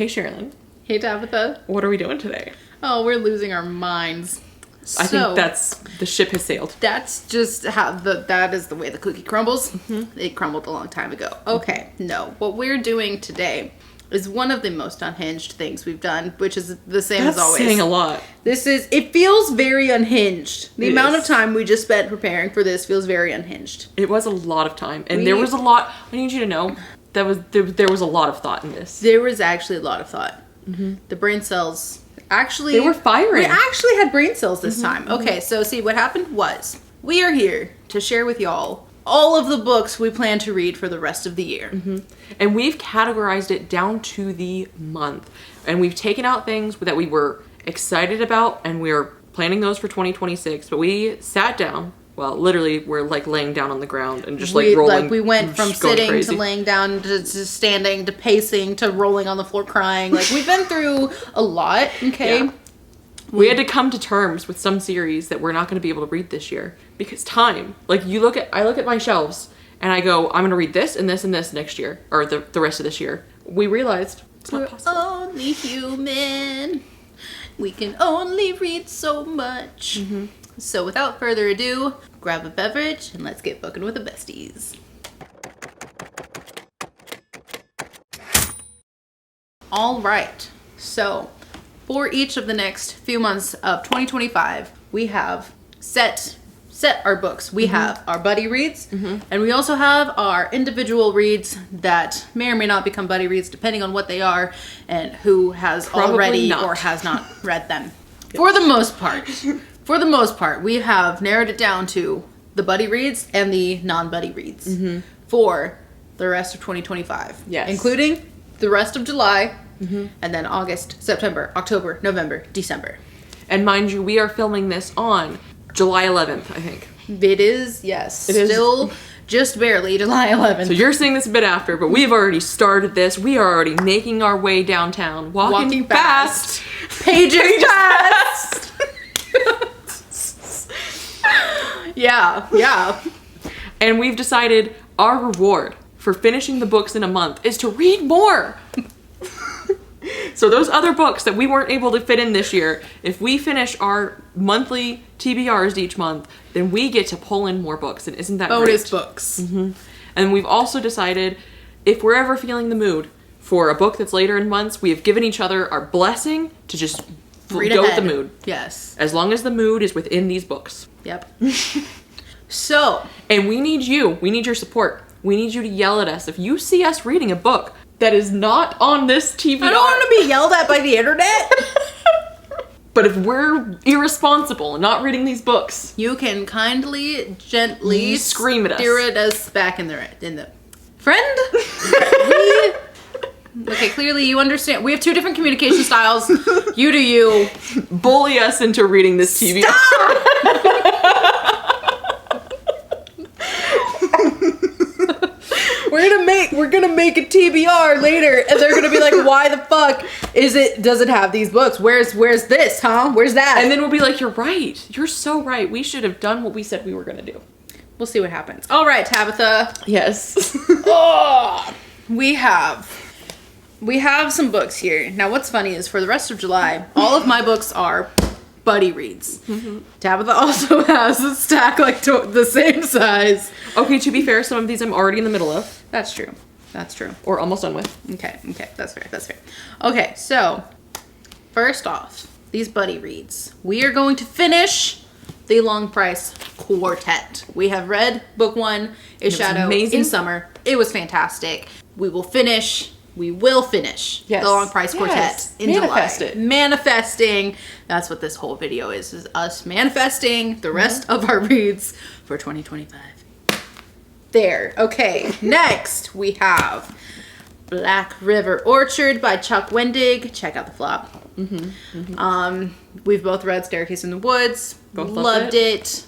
Hey, Sharilyn. Hey, Tabatha. What are we doing today? Oh, we're losing our minds. I think the ship has sailed. That's just how that is the way the cookie crumbles. Mm-hmm. It crumbled a long time ago. Okay, no. What we're doing today is one of the most unhinged things we've done, which is the same as always. That's saying a lot. It feels very unhinged. The amount of time we just spent preparing for this feels very unhinged. It was a lot of time. And there was a lot, I need you to know, there was a lot of thought in this. There was actually a lot of thought. Mm-hmm. The brain cells actually... They were firing. We actually had brain cells this time. Okay, so see, what happened was, we are here to share with y'all all of the books we plan to read for the rest of the year. Mm-hmm. And we've categorized it down to the month. And we've taken out things that we were excited about, and we're planning those for 2026. But we sat down, well, literally, we're like laying down on the ground and just rolling. Like we went from sitting to laying down to standing to pacing to rolling on the floor crying. Like we've been through a lot, okay? Yeah. We had to come to terms with some series that we're not going to be able to read this year because time. Like I look at my shelves and I go, I'm going to read this and this and this next year, or the rest of this year. We realized it's not possible. We're only human. We can only read so much. Mm-hmm. So without further ado, grab a beverage and let's get booking with the besties. All right. So for each of the next few months of 2025, we have set our books. We have our buddy reads, and we also have our individual reads that may or may not become buddy reads depending on what they are and who has already or has not read them. Yes. For the most part, we have narrowed it down to the buddy reads and the non-buddy reads for the rest of 2025. Yes. Including the rest of July, and then August, September, October, November, December. And mind you, we are filming this on July 11th, I think. It is, yes. It is just barely July 11th. So you're seeing this a bit after, but we've already started this. We are already making our way downtown. Walking fast. Pages fast. Yeah. And we've decided our reward for finishing the books in a month is to read more. So those other books that we weren't able to fit in this year, if we finish our monthly TBRs each month, then we get to pull in more books. And isn't that bonus great? Books. Mm-hmm. And we've also decided if we're ever feeling the mood for a book that's later in months, we have given each other our blessing to just go with the mood. Yes. As long as the mood is within these books. Yep. So. And we need your support. We need you to yell at us. If you see us reading a book that is not on this TBR. I don't want to be yelled at by the internet. But if we're irresponsible and not reading these books, you can kindly, gently scream at us. Steer us back in the friend. Okay, clearly you understand. We have two different communication styles. You do you. Bully us into reading this TBR. Stop! We're gonna make a TBR later, and they're gonna be like, "Why the fuck does it have these books? Where's this, huh? Where's that?" And then we'll be like, "You're right. You're so right. We should have done what we said we were gonna do." We'll see what happens. All right, Tabatha. Yes. We have some books here. Now, what's funny is for the rest of July, all of my books are buddy reads. Tabatha also has a stack like the same size. Okay, to be fair, some of these I'm already in the middle of. That's true. Or almost done with. Okay, that's fair. Okay, so first off, these buddy reads. We are going to finish the Long Price Quartet. We have read book 1, A Shadow in Summer. It was fantastic. We will finish the Long Price Quartet in July. Manifesting. That's what this whole video is us manifesting the rest of our reads for 2025. There. Okay. Next, we have Black River Orchard by Chuck Wendig. Check out the flop. We've both read Staircase in the Woods. Both loved it.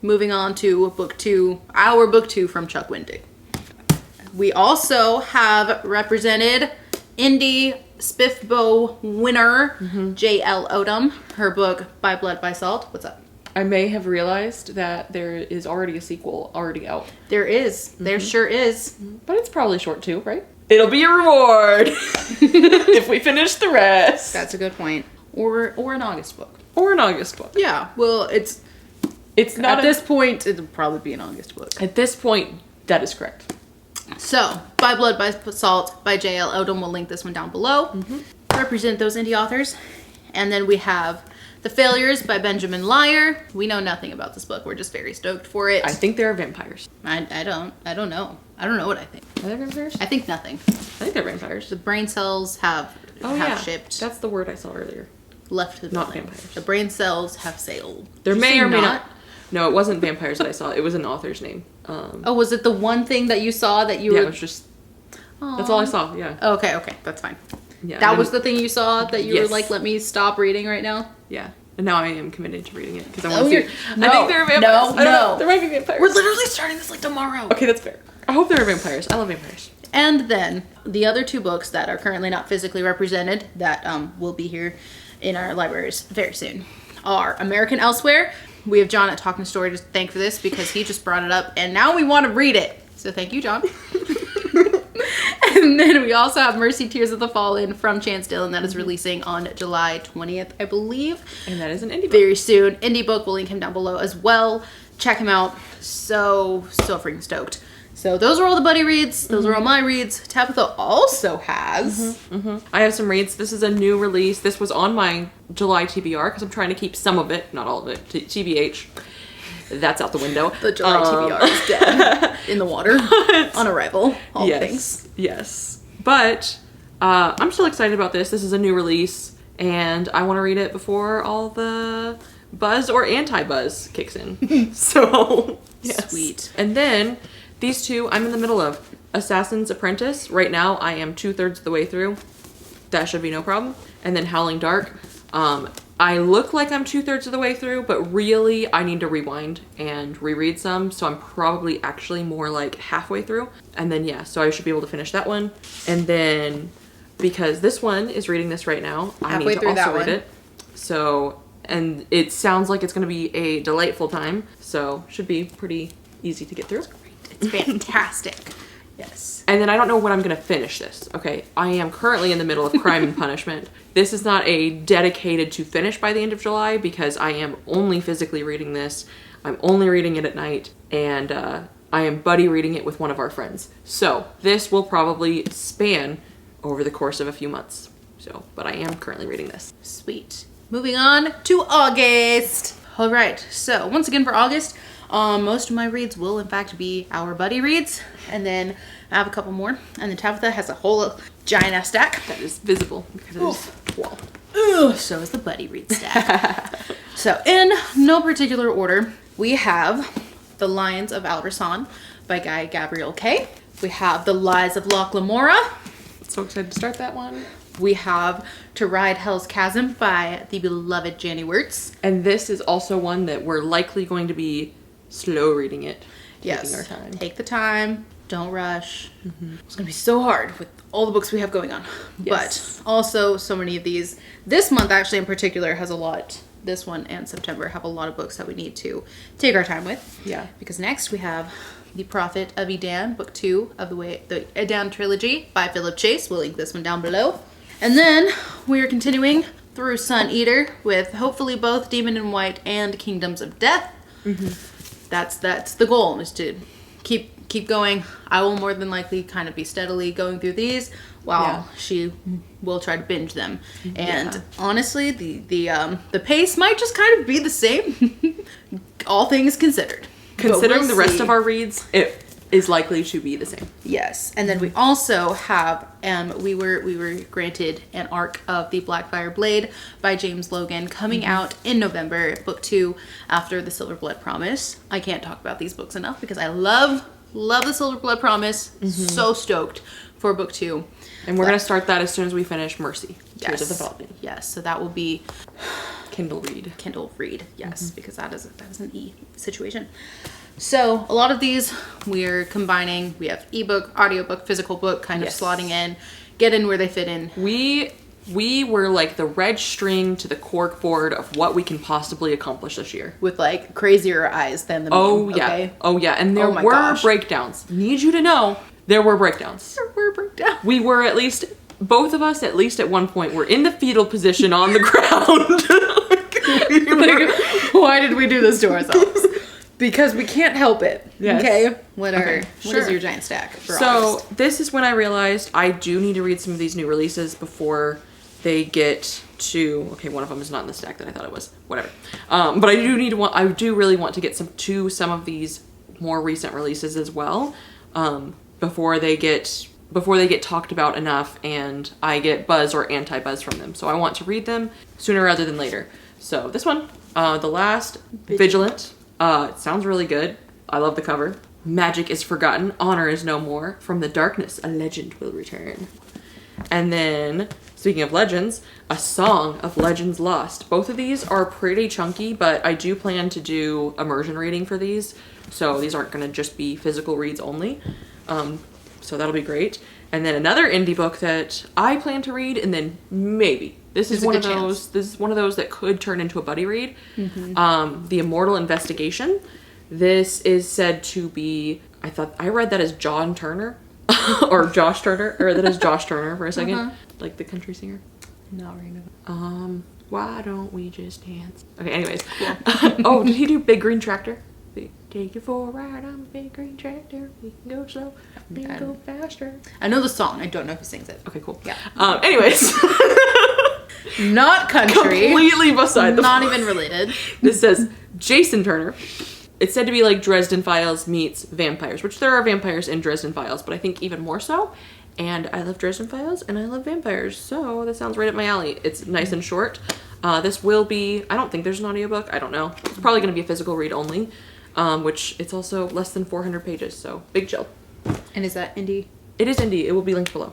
Moving on to book 2, our book 2 from Chuck Wendig. We also have represented indie Spiffbo winner J.L. Odom, her book By Blood, by Salt. What's up? I may have realized that there is already a sequel already out. There is. There sure is. But it's probably short too, right? It'll be a reward if we finish the rest. That's a good point. Or an August book. Or an August book. Yeah, well, it's not at this point, it'll probably be an August book. At this point, that is correct. So, By Blood, by Salt, by J.L. Odom. We'll link this one down below. Represent those indie authors. And then we have The Failures by Benjamin Lyer. We know nothing about this book. We're just very stoked for it. I think there are vampires. I don't know. I don't know what I think. Are there vampires? I think nothing. I think they're vampires. The brain cells have shipped. That's the word I saw earlier. Left the Not building. vampires. The brain cells have sailed. There Did you may say or may not. No, it wasn't vampires that I saw. It was an author's name. Oh, was it the one thing that you saw that you yeah, were... it was just... That's all I saw, yeah. Okay, that's fine. Yeah, that was the thing you saw that you were Yes. like, let me stop reading right now? Yeah. And now I am committed to reading it because I Oh, want to see. no, I think there are vampires. no, I don't know. no. There might be vampires. We're literally starting this like tomorrow. Okay, that's fair. I hope there are vampires. I love vampires. And then the other two books that are currently not physically represented that will be here in our libraries very soon are American Elsewhere. We have John at Talking Story to thank for this because he just brought it up and now we want to read it. So thank you, John. And then we also have Mercy Tears of the Fallen from Chance Dillon that is releasing on July 20th, I believe. And that is an indie book. Very soon. Indie book, we'll link him down below as well. Check him out. So freaking stoked. So those are all the buddy reads. Those are all my reads. Tabatha also has. I have some reads. This is a new release. This was on my July TBR because I'm trying to keep some of it, not all of it, TBH. That's out the window. The July TBR is dead in the water on arrival. All things. Yes. But I'm still excited about this. This is a new release and I want to read it before all the buzz or anti-buzz kicks in. So, yes. Sweet. And then these two I'm in the middle of. Assassin's Apprentice. Right now I am 2/3 of the way through. That should be no problem. And then Howling Dark. I look like I'm 2/3 of the way through, but really I need to rewind and reread some. So I'm probably actually more like halfway through. And then yeah, so I should be able to finish that one. And then because this one is reading this right now, I need to also read it. So, and it sounds like it's going to be a delightful time. So should be pretty easy to get through. It's fantastic. Yes. And then I don't know when I'm going to finish this. Okay, I am currently in the middle of Crime and Punishment. This is not a dedicated to finish by the end of July because I am only physically reading this. I'm only reading it at night and I am buddy reading it with one of our friends. So this will probably span over the course of a few months. So, but I am currently reading this. Sweet. Moving on to August. All right, so once again for August, most of my reads will in fact be our buddy reads, and then I have a couple more, and then Tabatha has a whole giant ass stack. That is visible because it is wall. Ooh, so is the buddy read stack. So in no particular order, we have The Lions of Alderson by Guy Gabriel Kay. We have The Lies of Loch Lamora. So excited to start that one. We have To Ride Hell's Chasm by the beloved Janny Wirtz. And this is also one that we're likely going to be slow reading it. Yes. Taking our time. Take the time. Don't rush. It's going to be so hard with all the books we have going on. Yes. But also so many of these. This month actually in particular has a lot. This one and September have a lot of books that we need to take our time with. Yeah. Because next we have The Prophet of Edan, book 2 of the Edan trilogy by Philip Chase. We'll link this one down below. And then we are continuing through Sun Eater with hopefully both Demon in White and Kingdoms of Death. That's the goal, is to keep going. I will more than likely kind of be steadily going through these while she will try to binge them. And honestly, the pace might just kind of be the same, all things considered. Considering the rest of our reads, it is likely to be the same. Yes, and then we also have we were granted an arc of the Blackfire Blade by James Logan coming out in November, book 2 after the Silver Blood Promise. I can't talk about these books enough because I love the Silver Blood Promise. So stoked for book 2. And we're going to start that as soon as we finish Mercy, Tears of the Falcon. Yes, so that will be Kindle read. Yes, because that is an E situation. So a lot of these we're combining. We have ebook, audiobook, physical book, kind of slotting in, get in where they fit in. We were like the red string to the cork board of what we can possibly accomplish this year. With like crazier eyes than the moon. Oh yeah. Okay? And there were breakdowns. Need you to know there were breakdowns. There were heart break down. We were at least, both of us, at least at one point, were in the fetal position on the ground. Like, why did we do this to ourselves? Because we can't help it. Yes. Okay. What Sure. is your giant stack? For So August? this is when I realized I do need to read some of these new releases before they get to, okay, one of them is not in the stack that I thought it was. Whatever. But I do really want to get some of these more recent releases as well. Before they get talked about enough and I get buzz or anti-buzz from them. So I want to read them sooner rather than later. So this one, The Last Vigilant. It sounds really good. I love the cover. Magic is forgotten, honor is no more. From the darkness, a legend will return. And then, speaking of legends, A Song of Legends Lost. Both of these are pretty chunky, but I do plan to do immersion reading for these. So these aren't going to just be physical reads only. So that'll be great. And then another indie book that I plan to read, and then maybe this is one of those that could turn into a buddy read. The Immortal Investigation. This is said to be, I read that as John Turner or Josh Turner, or that is Josh Turner for a second, like the country singer. Not ringing. Why don't we just dance? Okay, anyways. Oh, did he do Big Green Tractor? Take you for a ride on a big green tractor. We can go slow, we can go faster. I know the song. I don't know who sings it. Okay, cool. Yeah. Anyways. Not country. Completely beside the Not point. even related. This says Jason Turner. It's said to be like Dresden Files meets vampires, which there are vampires in Dresden Files, but I think even more so. And I love Dresden Files and I love vampires, so that sounds right up my alley. It's nice and short. This will be, I don't think there's an audiobook. I don't know. It's probably going to be a physical read only. Which it's also less than 400 pages, so big chill. And is that indie? It is indie. It will be linked below.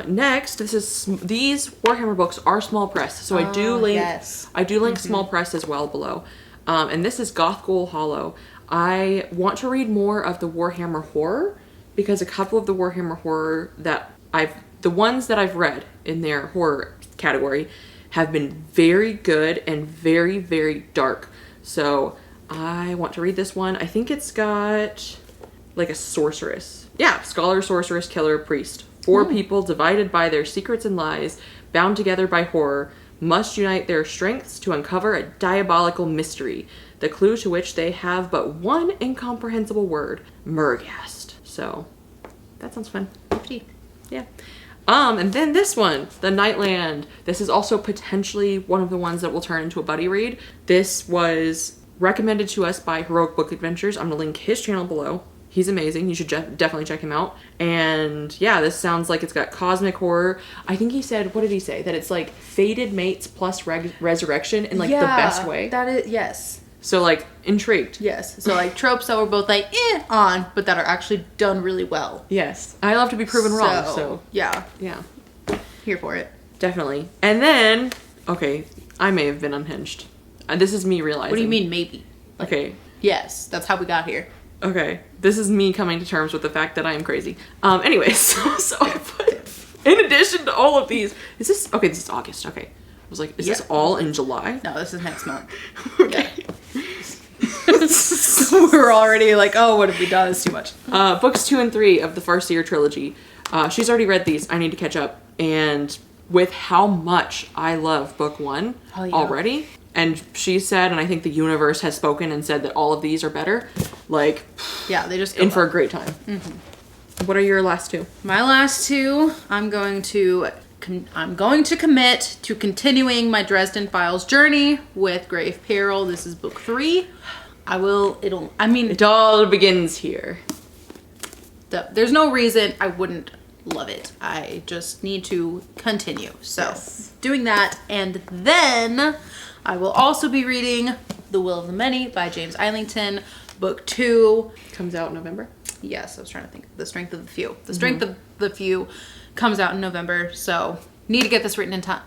Next, these Warhammer books are small press, so I do link small press as well below. And this is Goth Ghoul Hollow. I want to read more of the Warhammer horror because a couple of the Warhammer horror the ones that I've read in their horror category have been very good and very, very dark. So I want to read this one. I think it's got like a sorceress. Yeah, scholar, sorceress, killer, priest. 4 people divided by their secrets and lies, bound together by horror, must unite their strengths to uncover a diabolical mystery, the clue to which they have but one incomprehensible word, Murghast. So, that sounds fun. Yeah. And then this one, The Nightland. This is also potentially one of the ones that will turn into a buddy read. This was recommended to us by Heroic Book Adventures. I'm going to link his channel below. He's amazing. You should definitely check him out. And yeah, this sounds like it's got cosmic horror. I think he said, what did he say? That it's like fated mates plus resurrection in like the best way. That is, yes. So like intrigued. Yes. So like tropes that we're both like on, but that are actually done really well. Yes. I love to be proven wrong. So yeah. Yeah. Here for it. Definitely. And then, okay, I may have been unhinged. This is me realizing. What do you mean maybe? Like, okay. Yes, that's how we got here. Okay. This is me coming to terms with the fact that I am crazy. Anyways, so I put, in addition to all of these, this is August. Okay. I was like, is this all in July? No, this is next month. Okay. We're already like, oh, what have we done? It's too much. Books 2 and 3 of the Farseer trilogy. She's already read these. I need to catch up. And with how much I love book 1 already, and she said, and I think the universe has spoken and said that all of these are better. Like, yeah, they just go in for a great time. What are your last 2? My last 2, I'm going to commit to continuing my Dresden Files journey with Grave Peril. This is book 3. It all begins here. There's no reason I wouldn't love it. I just need to continue. So, doing that, and then I will also be reading The Will of the Many by James Islington, book 2. Comes out in November? Yes, I was trying to think. The Strength of the Few. The Strength of the Few comes out in November, so need to get this written in time.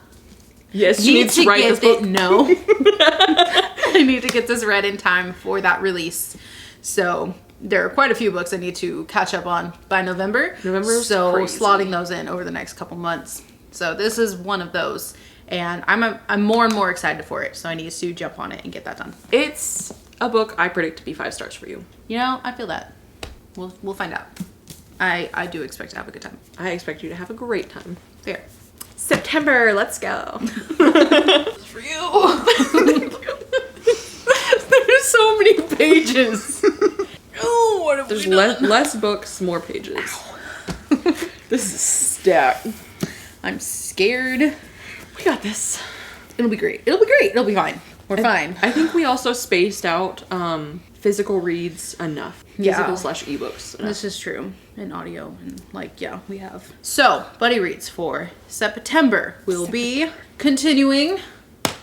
Yes, she needs to write this book. No. I need to get this read in time for that release. So there are quite a few books I need to catch up on by November. So crazy. Slotting those in over the next couple months. So this is one of those. And I'm more and more excited for it. So I need to jump on it and get that done. It's a book I predict to be 5 stars for you. You know, I feel that. We'll find out. I do expect to have a good time. I expect you to have a great time. Fair. September, let's go. For you. There's so many pages. Oh, what have There's we done? less books, more pages. This is stacked. I'm scared. We got this. It'll be great. It'll be great. It'll be fine. We're fine. I think we also spaced out physical reads enough. Yeah. Physical/ebooks enough. This is true. And audio and we have. So, buddy reads for September. We'll be continuing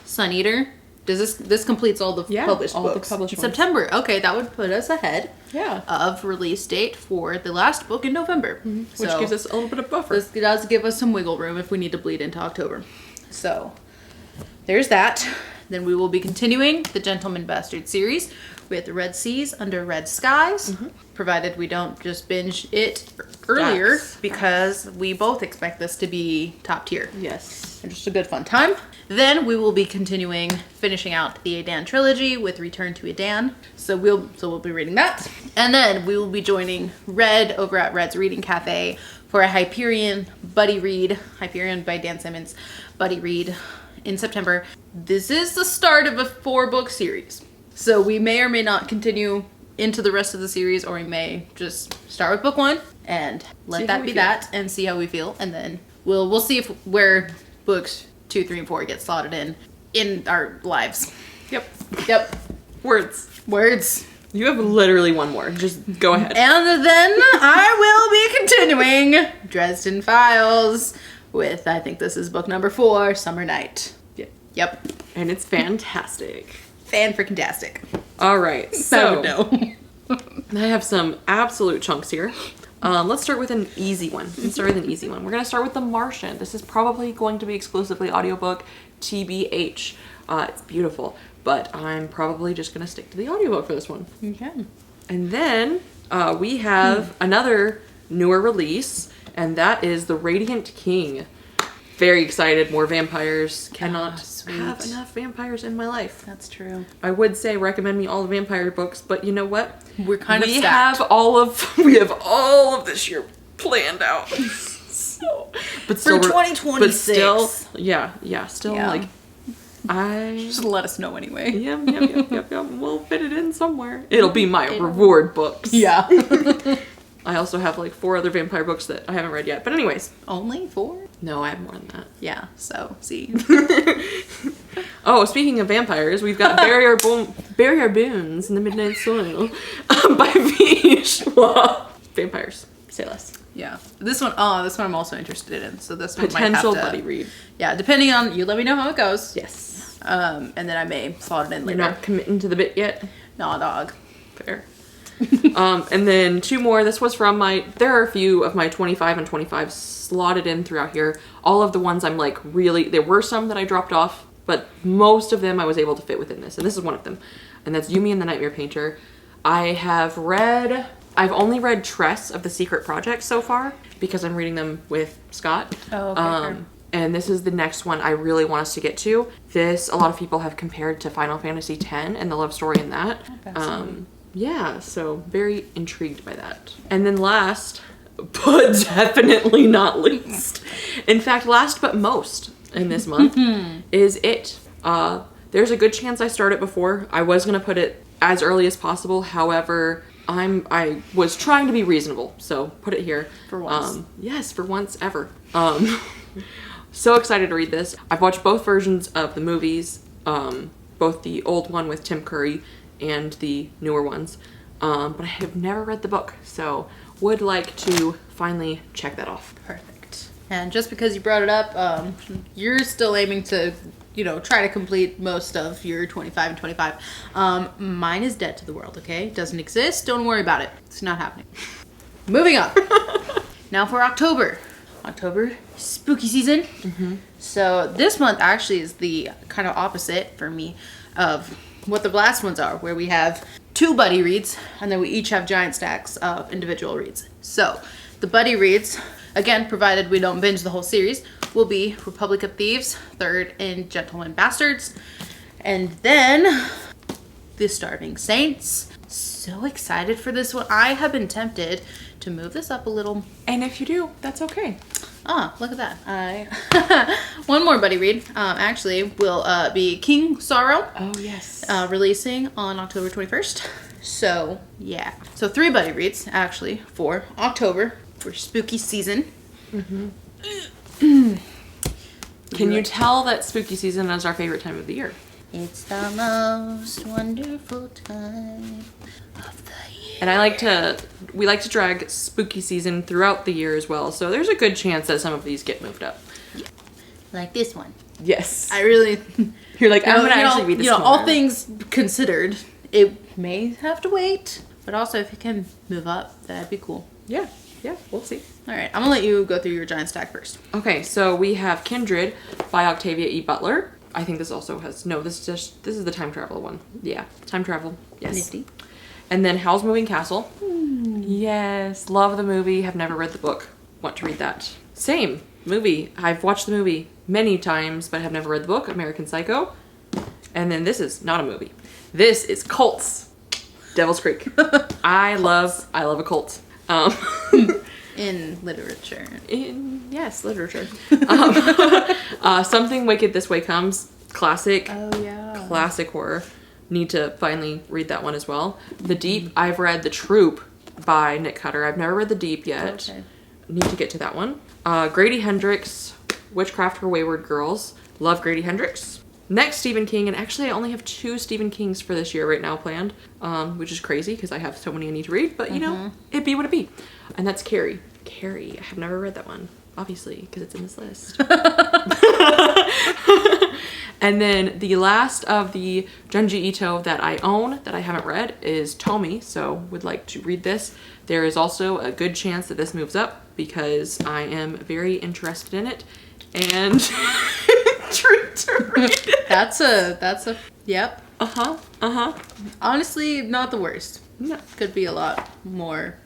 Sun Eater. Does this completes all the published all books? the published ones. September. Okay, that would put us ahead. Yeah. Of release date for the last book in November. Which gives us a little bit of buffer. This does give us some wiggle room if we need to bleed into October. So, there's that. Then we will be continuing the Gentleman Bastard series with Red Seas Under Red Skies, provided we don't just binge it earlier, because we both expect this to be top tier. Yes. And just a good fun time. Then we will be continuing finishing out the Adan trilogy with Return to Adan. So we'll be reading that. And then we will be joining Red over at Red's Reading Cafe for a Hyperion buddy read. Hyperion by Dan Simmons buddy read in September. This is the start of a 4-book series. So we may or may not continue into the rest of the series, or we may just start with book 1 and let that be that and see how we feel. And then we'll see if where books 2, 3, and 4 get slotted in our lives. Yep. Words. You have literally one more. Just go ahead. And then I will be continuing Dresden Files with, I think this is book number 4, Summer Night. Yep. And it's fantastic. Fan-freaking-tastic. All right. So no. I have some absolute chunks here. Let's start with an easy one. We're going to start with The Martian. This is probably going to be exclusively audiobook, TBH. It's beautiful, but I'm probably just going to stick to the audiobook for this one. Okay. And then we have another newer release, and that is The Radiant King. Very excited. More vampires. Cannot have enough vampires in my life. That's true. I would say recommend me all the vampire books, but you know what? We're kind of stacked. We have all of this year planned out. But still, for 2026. But still, like, just let us know anyway. Yep. We'll fit it in somewhere. It'll be my reward books. Yeah. I also have like 4 other vampire books that I haven't read yet. But anyways. Only 4? No, I have more than that. Yeah, so, see. Oh, speaking of vampires, we've got Bury Our Boons in the Midnight Soil by V. Schwab. Vampires. Say less. Yeah. This one I'm also interested in. So this one Potential might have to, buddy read. Yeah, depending on, you let me know how it goes. Yes. And then I may slot it in later. You're not committing to the bit yet? Nah, dog. Fair. And then 2 more. This was from there are a few of my 25 and 25 slotted in throughout here. All of the ones I'm like there were some that I dropped off, but most of them I was able to fit within this. And this is one of them. And that's Yumi and the Nightmare Painter. I've only read Tress of the Secret Project so far because I'm reading them with Scott. Oh, okay. And this is the next one I really want us to get to. This, a lot of people have compared to Final Fantasy X and the love story in that. Yeah, so very intrigued by that. And then last, but definitely not least, in fact, last but most in this month is It. There's a good chance I start it before. I was going to put it as early as possible. However, I was trying to be reasonable, so put it here. For once. Yes, for once ever. So excited to read this. I've watched both versions of the movies, both the old one with Tim Curry and the newer ones, but I have never read the book, so would like to finally check that off. Perfect. And just because you brought it up, you're still aiming to, try to complete most of your 25 and 25. Mine is dead to the world, okay? Doesn't exist. Don't worry about it. It's not happening. Moving on. Now for October. October, spooky season. So this month actually is the kind of opposite for me of what the last ones are, where we have 2 buddy reads and then we each have giant stacks of individual reads. So the buddy reads, again, provided we don't binge the whole series, will be Republic of Thieves, 3rd, and Gentleman Bastards. And then The Starving Saints. So excited for this one. I have been tempted to move this up a little. And if you do, that's okay. Ah, look at that. One more buddy read, actually, will be King Sorrow. Oh, yes. Releasing on October 21st. So, yeah. So 3 buddy reads, actually, for October, for spooky season. Mm-hmm. Can you tell that spooky season is our favorite time of the year? It's the most wonderful time of the year. And we like to drag spooky season throughout the year as well. So there's a good chance that some of these get moved up. Yeah. Like this one. Yes. I really... You're like, I'm going to actually read this tomorrow. All things considered, it may have to wait. But also, if it can move up, that'd be cool. Yeah. Yeah, we'll see. All right, I'm going to let you go through your giant stack first. Okay, so we have Kindred by Octavia E. Butler. I think this also has... No, this is the time travel one. Yeah, time travel. Yes. Nifty. And then Howl's Moving Castle. Yes, love the movie. Have never read the book. Want to read that. Same movie. I've watched the movie many times, but have never read the book. American Psycho. And then this is not a movie. This is Cults. Devil's Creek. I love a cult. In literature. Yes, literature. Something Wicked This Way Comes. Classic. Oh, yeah. Classic horror. Need to finally read that one as well. The Deep. I've read The Troop by Nick Cutter. I've never read The Deep yet. Okay. Need to get to that one. Grady Hendrix, Witchcraft for Wayward Girls. Love Grady Hendrix. Next, Stephen King. And actually, I only have 2 Stephen Kings for this year right now planned, which is crazy because I have so many I need to read. But, you know, it be what it be. And that's Carrie. Carrie. I have never read that one, obviously, because it's in this list. And then the last of the Junji Ito that I own that I haven't read is Tomi, so would like to read this. There is also a good chance that this moves up because I am very interested in it and trying to read it. That's a, yep. Uh-huh. Honestly, not the worst. No. Could be a lot more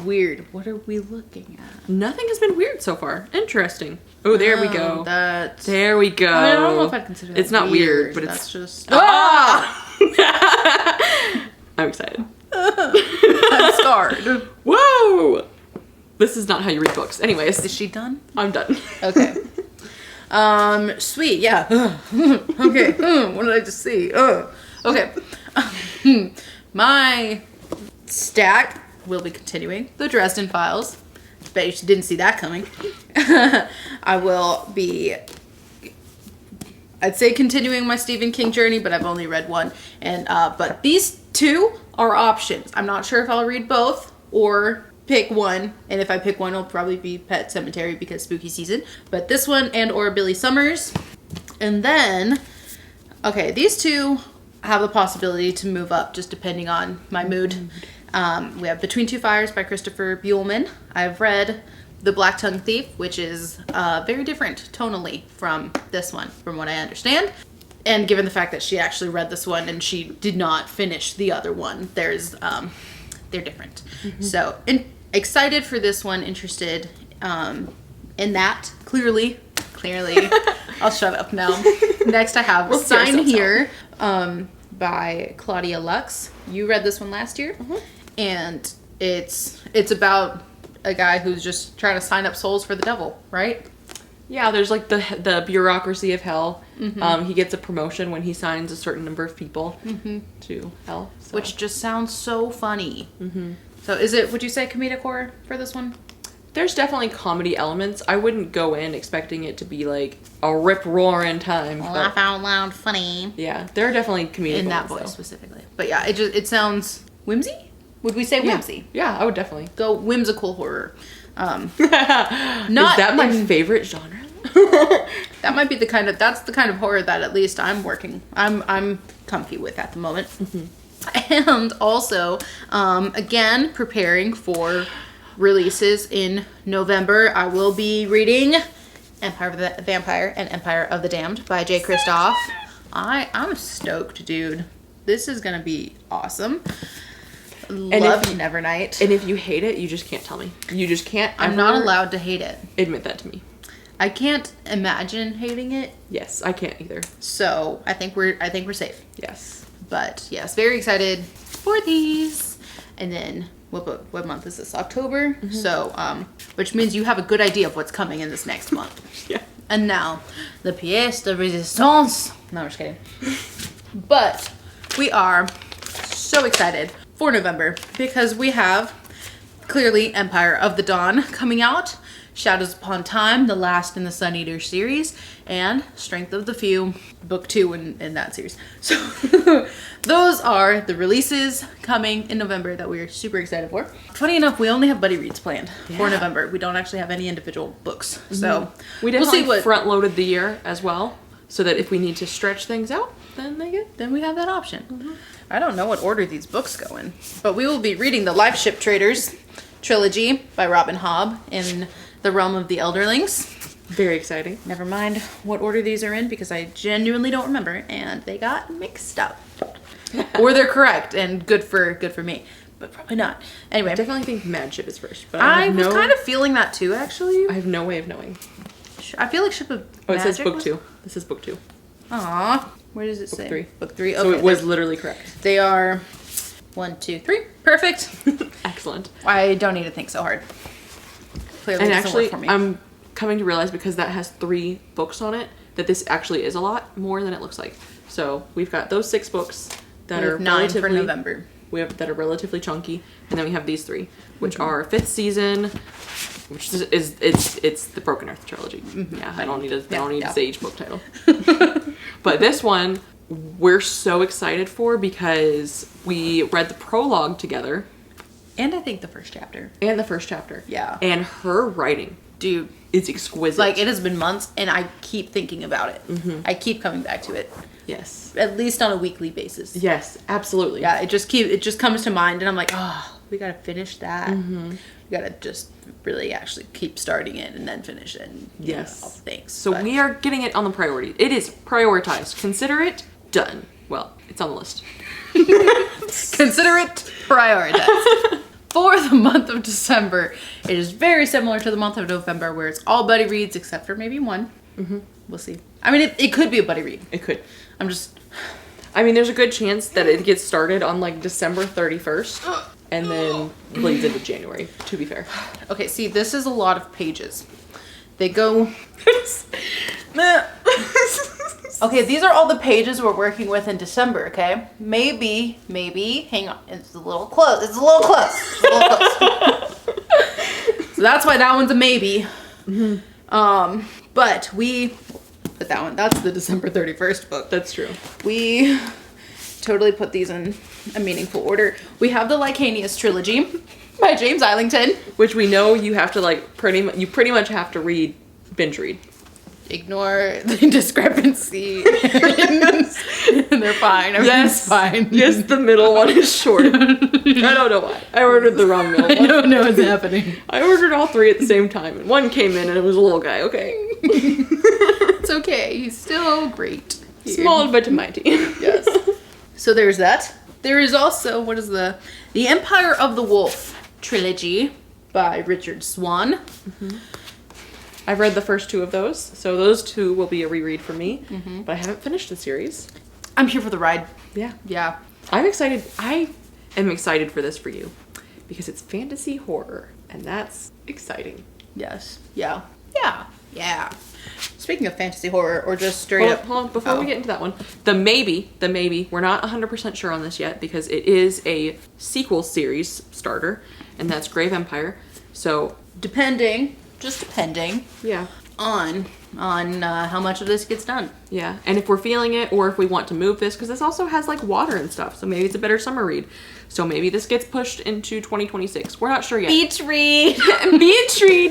weird. What are we looking at? Nothing has been weird so far. Interesting. Oh, there we go. There we go. I don't know if I'd consider that it's not weird, but that's it's just... Ah! I'm excited. I'm scarred. Whoa! This is not how you read books. Anyways. Is she done? I'm done. Okay. Sweet, yeah. Okay. What did I just see? Okay. My stack will be continuing the Dresden Files. Bet you didn't see that coming. I will be, I'd say, continuing my Stephen King journey, but I've only read one. And but these 2 are options. I'm not sure if I'll read both or pick one. And if I pick one, it'll probably be Pet Sematary because spooky season. But this one and or Billy Summers. And then, okay, these 2 have the possibility to move up just depending on my mood. We have Between Two Fires by Christopher Buehlman. I've read The Black Tongue Thief, which is very different tonally from this one, from what I understand. And given the fact that she actually read this one and she did not finish the other one, they're different. Mm-hmm. So excited for this one, interested in that, clearly. I'll shut up now. Next I have Sign Here by Claudia Lux. You read this one last year. Mm-hmm. And it's about a guy who's just trying to sign up souls for the devil, right? Yeah, there's like the bureaucracy of hell. Mm-hmm. He gets a promotion when he signs a certain number of people to hell. So. Which just sounds so funny. Mm-hmm. So would you say comedic horror for this one? There's definitely comedy elements. I wouldn't go in expecting it to be like a rip-roaring time. Laugh out loud funny. Yeah, there are definitely comedic in that voice specifically. But yeah, it sounds whimsy? Would we say whimsy? Yeah, I would definitely. Go whimsical horror. Not Is that my favorite genre? That might be that's the kind of horror that at least I'm comfy with at the moment. Mm-hmm. And also, again, preparing for releases in November, I will be reading Empire of the Vampire and Empire of the Damned by J. Kristoff. I'm stoked, dude. This is gonna be awesome. Love Nevernight. And if you hate it, you just can't tell me. You just can't. I'm not allowed to hate it. Admit that to me. I can't imagine hating it. Yes, I can't either. So I think we're safe. Yes. But yes, very excited for these. And then what month is this? October? So, which means you have a good idea of what's coming in this next month. Yeah. And now, the pièce de résistance. No, I'm just kidding. But we are so excited for November because we have clearly Empire of the Dawn coming out, Shadows Upon Time, the last in the Sun Eater series, and Strength of the Few, book 2 in that series. So those are the releases coming in November that we're super excited for. Funny enough, we only have buddy reads planned for November. We don't actually have any individual books. So we definitely front loaded the year as well, so that if we need to stretch things out, then we have that option. I don't know what order these books go in, but we will be reading the Life Ship Traders trilogy by Robin Hobb in the Realm of the Elderlings. Very exciting. Never mind what order these are in because I genuinely don't remember and they got mixed up. Or they're correct and good for me, but probably not. Anyway, I definitely think Mad Ship is first, but I was kind of feeling that too, actually. I have no way of knowing. I feel like Ship of Oh, it Magic says book 2. This is book 2. Aw, where does it say? 3. Book 3. So Okay, it was literally correct. they are 1, 2, 3. Perfect. Excellent. I don't need to think so hard. Clearly, And doesn't actually, work for me. I'm coming to realize because that has 3 books on it, that this actually is a lot more than it looks like. So we've got those 6 books that are 9 relatively, for November. We have that are relatively chunky, and then we have these 3, which are 5th season, which is it's the Broken Earth trilogy. Yeah, I don't need to say each book title. But this one we're so excited for because we read the prologue together. And I think the first chapter. Yeah. And her writing, dude, is exquisite. Like, it has been months and I keep thinking about it. I keep coming back to it. Yes. At least on a weekly basis. Yes, absolutely. Yeah, it just comes to mind and I'm like, oh, we gotta finish that. We gotta just really actually keep starting it and then finish it. And, yes. Thanks. So we are getting it on the priority. It is prioritized. Consider it done. Well, it's on the list. Consider it prioritized. For the month of December, it is very similar to the month of November where it's all buddy reads except for maybe one. We'll see. I mean, it could be a buddy read. It could. I mean, there's a good chance that it gets started on like December 31st and then bleeds into January, to be fair. Okay, see, this is a lot of pages. They go... Okay, these are all the pages we're working with in December, okay? Maybe, hang on. It's a little close. So that's why that one's a maybe. But we put that one, that's the December 31st book. That's true. We totally put these in a meaningful order. We have the Lycanius trilogy by James Islington. Which we know you have to you pretty much have to binge read. Ignore the discrepancy. And they're fine. Everything's fine. Yes, the middle one is short. I don't know why. I ordered the wrong middle one. I don't know what's happening. I ordered all 3 at the same time, and one came in and it was a little guy, okay. It's okay. He's still great. Small but mighty. Yes. So there's that. There is also, what is the Empire of the Wolf trilogy by Richard Swan. I've read the first 2 of those, so those 2 will be a reread for me, but I haven't finished the series. I'm here for the ride. Yeah. I'm excited. I am excited for this for you because it's fantasy horror, and that's exciting. Yes. Yeah. Speaking of fantasy horror, or just straight up... Hold on, before we get into that one, the maybe, we're not 100% sure on this yet because it is a sequel series starter, and that's Grave Empire, so... Depending yeah, on how much of this gets done. Yeah, and if we're feeling it, or if we want to move this, because this also has like water and stuff, so maybe it's a better summer read. So maybe this gets pushed into 2026. We're not sure yet. Beach read,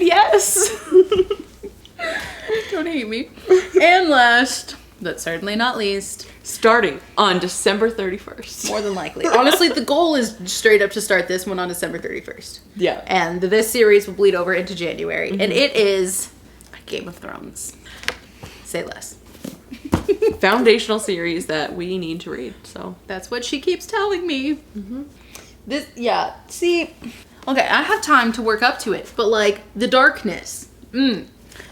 yes. Don't hate me. And last, but certainly not least, starting on December 31st. More than likely. Honestly, the goal is straight up to start this one on December 31st. Yeah. And this series will bleed over into January. And it is Game of Thrones. Say less. Foundational series that we need to read, so. That's what she keeps telling me. See, okay, I have time to work up to it, but like, the darkness.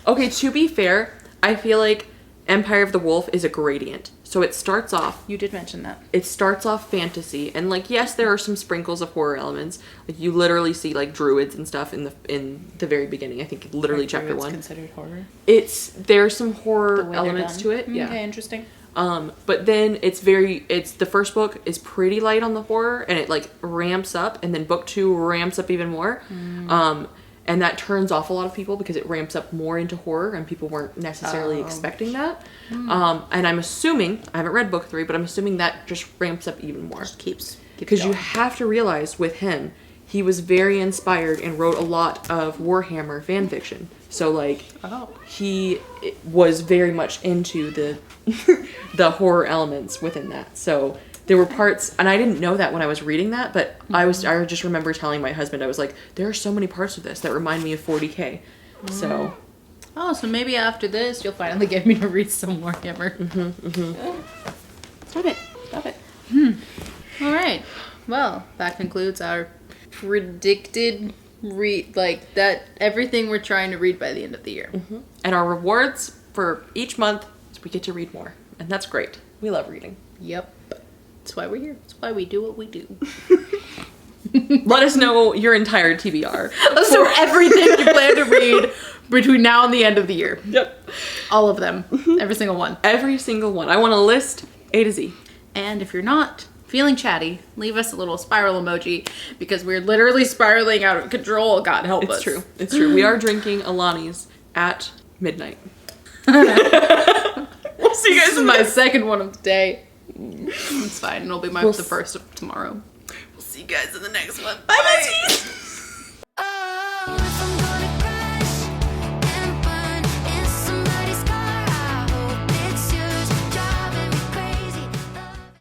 Okay, to be fair, I feel like Empire of the Wolf is a gradient. So it starts off. You did mention that. It starts off fantasy, and like yes, there are some sprinkles of horror elements. Like you literally see like druids and stuff in the very beginning. I think literally chapter 1. Considered horror. There's some horror elements to it. Yeah. Okay, interesting. But then the first book is pretty light on the horror, and it like ramps up, and then book 2 ramps up even more. And that turns off a lot of people because it ramps up more into horror, and people weren't necessarily expecting that. And I'm assuming, I haven't read book 3, but I'm assuming that just ramps up even more. Just keeps because you have to realize with him, he was very inspired and wrote a lot of Warhammer fan fiction. So like, he was very much into the the horror elements within that. So there were parts, and I didn't know that when I was reading that, but I just remember telling my husband, I was like, there are so many parts of this that remind me of 40K. So. Oh, so maybe after this, you'll finally get me to read some Warhammer. Stop it. All right. Well, that concludes our predicted everything we're trying to read by the end of the year. And our rewards for each month is we get to read more. And that's great. We love reading. Yep. That's why we're here. That's why we do what we do. Let us know your entire TBR. Let us know everything you plan to read between now and the end of the year. Yep. All of them. Every single one. Every single one. I want a list A to Z. And if you're not feeling chatty, leave us a little spiral emoji because we're literally spiraling out of control. God help us. It's true. We are drinking Alani's at midnight. We'll see you guys. This is my second one of the day. It's fine. It'll be the first of tomorrow. We'll see you guys in the next one. Bye, besties!